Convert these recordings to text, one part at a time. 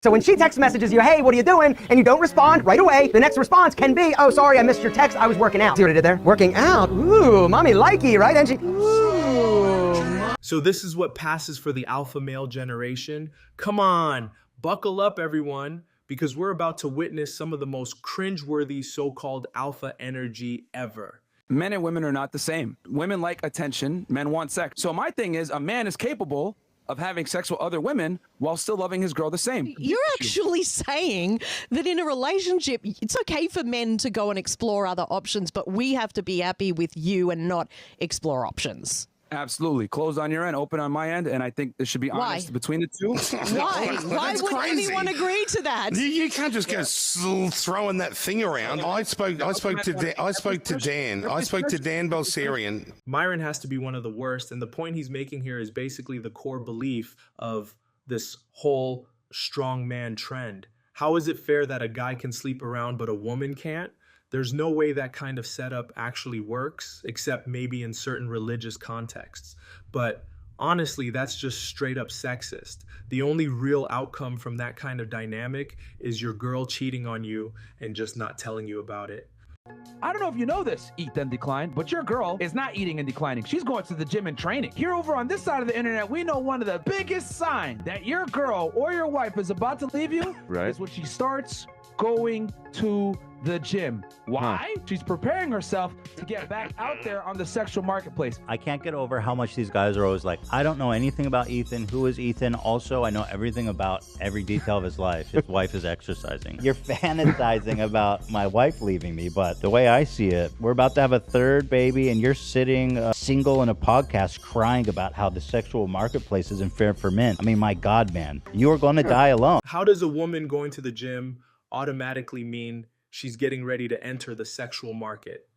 So when she text messages you, hey, what are you doing? And you don't respond right away, the next response can be, oh, sorry, I missed your text, I was working out. See what I did there? Working out. Ooh, mommy likey, right? And she, ooh. So this is what passes for the alpha male generation. Come on, buckle up, everyone, because we're about to witness some of the most cringeworthy so-called alpha energy ever. Men and women are not the same. Women like attention, men want sex. So my thing is, a man is capable of having sex with other women while still loving his girl the same. You're actually saying that in a relationship, it's okay for men to go and explore other options, but we have to be happy with you and not explore options. Absolutely. Closed on your end, open on my end, and I think there should be honest between the two. Why? Why would anyone agree to that? You can't just go throwing that thing around. I spoke to Dan Bilzerian. Myron has to be one of the worst, and the point he's making here is basically the core belief of this whole strong man trend. How is it fair that a guy can sleep around but a woman can't? There's no way that kind of setup actually works, except maybe in certain religious contexts. But honestly, that's just straight up sexist. The only real outcome from that kind of dynamic is your girl cheating on you and just not telling you about it. I don't know if you know this, Eat Then Decline, but your girl is not eating and declining. She's going to the gym and training. Here over on this side of the internet, we know one of the biggest signs that your girl or your wife is about to leave you is when she starts going to the gym. Why? She's preparing herself to get back out there on the sexual marketplace. I can't get over how much these guys are always like, I don't know anything about Ethan. Who is Ethan? Also, I know everything about every detail of his life. His wife is exercising. You're fantasizing about my wife leaving me, but the way I see it, we're about to have a third baby and you're sitting single in a podcast crying about how the sexual marketplace isn't fair for men. I mean, my God, man, you are going to die alone. How does a woman going to the gym automatically mean she's getting ready to enter the sexual market?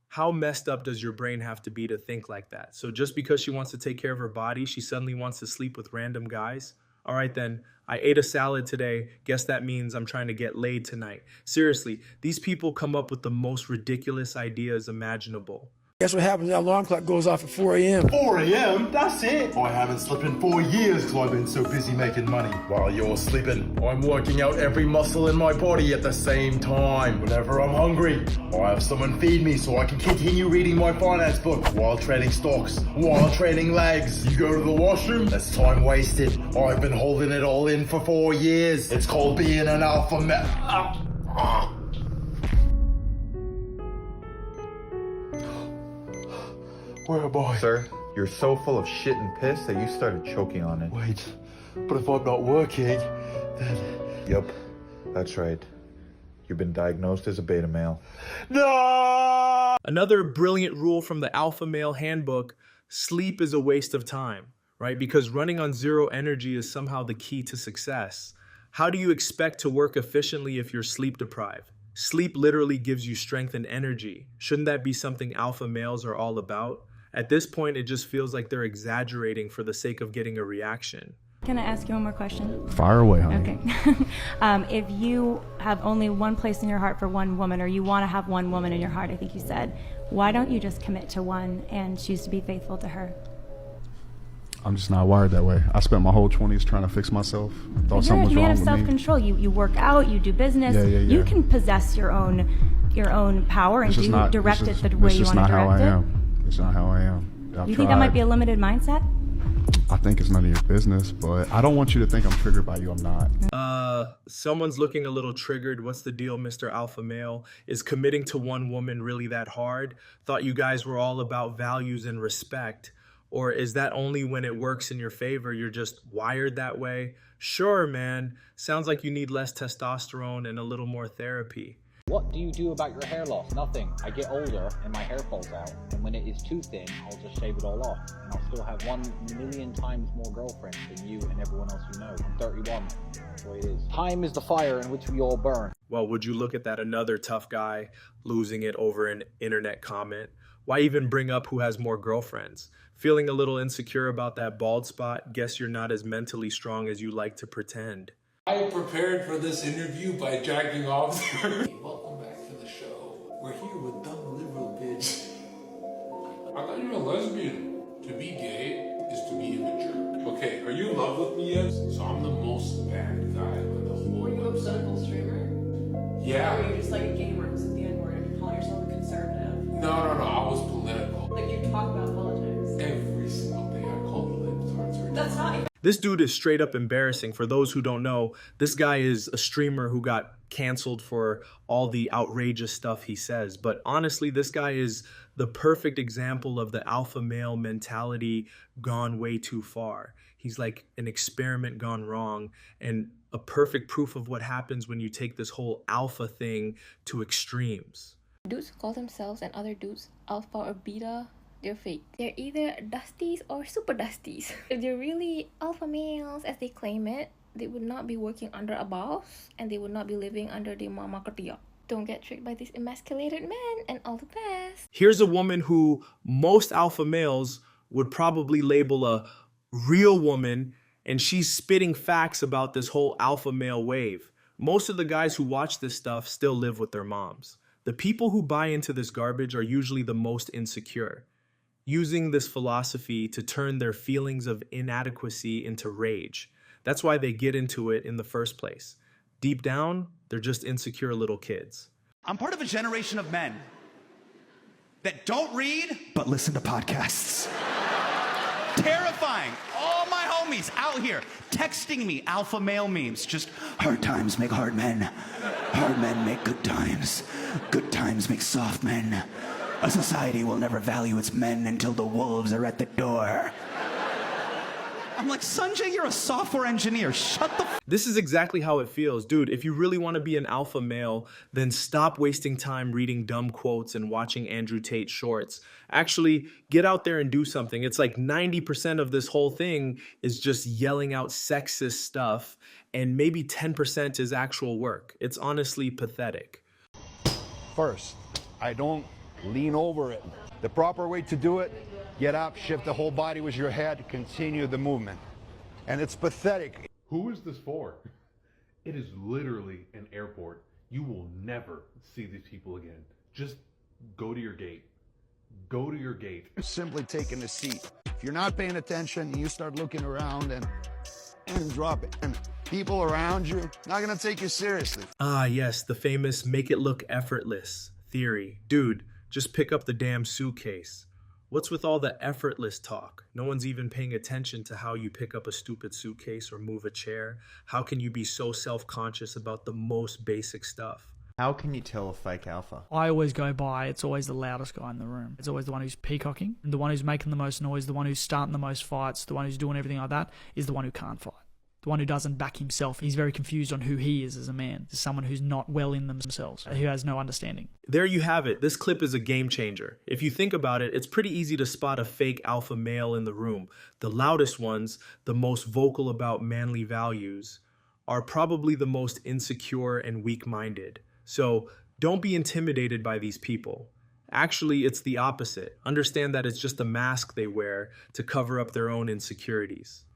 How messed up does your brain have to be to think like that? So just because she wants to take care of her body, she suddenly wants to sleep with random guys? All right then, I ate a salad today. Guess that means I'm trying to get laid tonight. Seriously, these people come up with the most ridiculous ideas imaginable. Guess what happens? That alarm clock goes off at 4 a.m. 4 a.m.? That's it. I haven't slept in 4 years because I've been so busy making money. While you're sleeping, I'm working out every muscle in my body at the same time. Whenever I'm hungry, I have someone feed me so I can continue reading my finance book while trading stocks, while trading legs. You go to the washroom? That's time wasted. I've been holding it all in for 4 years. It's called being an alpha male. Where am I? Sir, you're so full of shit and piss that you started choking on it. Wait, but if I'm not working, then... Yep, that's right. You've been diagnosed as a beta male. No! Another brilliant rule from the Alpha Male Handbook: sleep is a waste of time, right? Because running on zero energy is somehow the key to success. How do you expect to work efficiently if you're sleep deprived? Sleep literally gives you strength and energy. Shouldn't that be something alpha males are all about? At this point, it just feels like they're exaggerating for the sake of getting a reaction. Can I ask you one more question? Fire away, honey. Okay. If you have only one place in your heart for one woman, or you want to have one woman in your heart, I think you said, why don't you just commit to one and choose to be faithful to her? I'm just not wired that way. I spent my whole 20s trying to fix myself. Thought something was wrong with me. You're a man of self-control. You work out, you do business. Yeah. You can possess your own power and direct it the way you want to direct it. It's not how I am. You think that might be a limited mindset? I think it's none of your business, but I don't want you to think I'm triggered by you. I'm not. Someone's looking a little triggered. What's the deal, Mr. Alpha Male? Is committing to one woman really that hard? Thought you guys were all about values and respect. Or is that only when it works in your favor? You're just wired that way? Sure, man. Sounds like you need less testosterone and a little more therapy. What do you do about your hair loss? Nothing. I get older and my hair falls out. And when it is too thin, I'll just shave it all off. And I'll still have 1,000,000 times more girlfriends than you and everyone else you know. I'm 31. That's the way it is. Time is the fire in which we all burn. Well, would you look at that, another tough guy losing it over an internet comment? Why even bring up who has more girlfriends? Feeling a little insecure about that bald spot? Guess you're not as mentally strong as you like to pretend. I prepared for this interview by jacking off. Welcome back to the show. We're here with dumb liberal bitch. I thought you were a lesbian. To be gay is to be immature. Okay, are you in love with me yet? So I'm the most bad guy in the Yeah. Or you're just like a gamer who's at the end where you're calling yourself a conservative. No, I was political. Like you talk about politics. Every single day I called the libtards. That's not even. This dude is straight up embarrassing. For those who don't know, this guy is a streamer who got canceled for all the outrageous stuff he says. But honestly, this guy is the perfect example of the alpha male mentality gone way too far. He's like an experiment gone wrong, and a perfect proof of what happens when you take this whole alpha thing to extremes. Dudes who call themselves and other dudes alpha or beta, they're fake. They're either dusties or super dusties. If they're really alpha males, as they claim it, they would not be working under a boss, and they would not be living under the mama kerja. Don't get tricked by these emasculated men, and all the best. Here's a woman who most alpha males would probably label a real woman, and she's spitting facts about this whole alpha male wave. Most of the guys who watch this stuff still live with their moms. The people who buy into this garbage are usually the most insecure, using this philosophy to turn their feelings of inadequacy into rage. That's why they get into it in the first place. Deep down, they're just insecure little kids. I'm part of a generation of men that don't read, but listen to podcasts. Terrifying. All my homies out here texting me alpha male memes. Just hard times make hard men. Hard men make good times. Good times make soft men. A society will never value its men until the wolves are at the door. I'm like, Sanjay, you're a software engineer. Shut the This is exactly how it feels. Dude, if you really want to be an alpha male, then stop wasting time reading dumb quotes and watching Andrew Tate shorts. Actually, get out there and do something. It's like 90% of this whole thing is just yelling out sexist stuff, and maybe 10% is actual work. It's honestly pathetic. First, I don't lean over it. The proper way to do it, get up, shift the whole body with your head, continue the movement. And it's pathetic. Who is this for? It is literally an airport. You will never see these people again. Just go to your gate. Go to your gate. Simply taking a seat. If you're not paying attention, you start looking around and drop it. And people around you not gonna take you seriously. Ah, yes, the famous make it look effortless theory. Dude, just pick up the damn suitcase. What's with all the effortless talk? No one's even paying attention to how you pick up a stupid suitcase or move a chair. How can you be so self-conscious about the most basic stuff? How can you tell a fake alpha? I always go by, it's always the loudest guy in the room. It's always the one who's peacocking, the one who's making the most noise, the one who's starting the most fights, the one who's doing everything like that is the one who can't fight. The one who doesn't back himself. He's very confused on who he is as a man. It's someone who's not well in themselves, who has no understanding. There you have it. This clip is a game changer. If you think about it, it's pretty easy to spot a fake alpha male in the room. The loudest ones, the most vocal about manly values, are probably the most insecure and weak-minded. So don't be intimidated by these people. Actually, it's the opposite. Understand that it's just a mask they wear to cover up their own insecurities.